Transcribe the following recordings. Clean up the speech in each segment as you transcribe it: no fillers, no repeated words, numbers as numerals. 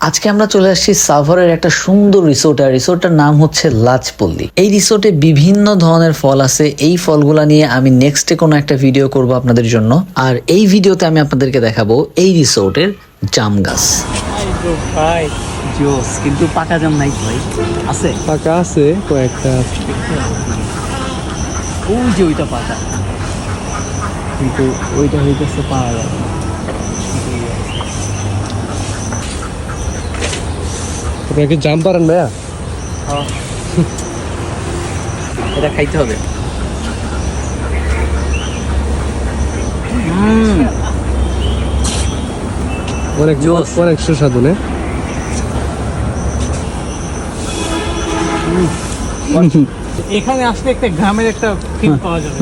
আজকে আমরা চলে আসছি সাভারের একটা সুন্দর রিসোর্ট, আর রিসোর্টটার নাম হচ্ছে লাজপল্লী। এই রিসোর্টে বিভিন্ন ধরনের ফল আছে। এই ফলগুলা নিয়ে আমি নেক্সটে কোনো একটা ভিডিও করব আপনাদের জন্য। আর এই ভিডিওতে আমি আপনাদেরকে দেখাবো এই রিসোর্টের জাম গাছ। ভাই জোস, কিন্তু পাকা জাম নাই ভাই। আছে পাকা আছে কয়েকটা, ওই যে ওইটা পাকা, কিন্তু ওইটা হইতেছে পাওয়া যাবে না। আপনারা কি জাম পারেন ভাইয়া? এটা খাইতে হবে। অনেক জোস। অনেক সুস্বাদু না? এখানে আসলে একটা গ্রামের একটা ফিল পাওয়া যাবে।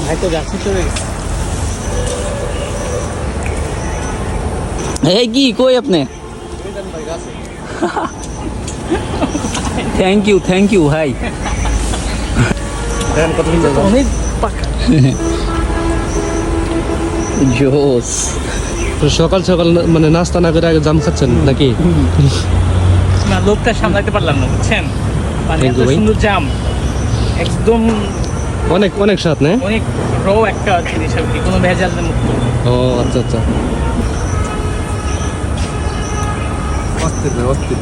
ভাই তো গাছে চলে গেছে। এই কি কই আপনি? থ্যাংক ইউ ভাই। অনেক পাকা। জোস। তো সকাল সকাল মানে নাস্তা না করে আগে জাম খাচ্ছেন নাকি? না, লোকটা সামলাতে পারলাম না, বুঝছেন? মানে Thank এত you, ভাই। সুন্দর জাম, একদম অনেক অনেক স্বাদ না? অনেক র একটা জিনিস আর কি, কোনো ভেজাল মুক্ত। ও আচ্ছা আচ্ছা, অস্থির অস্থির।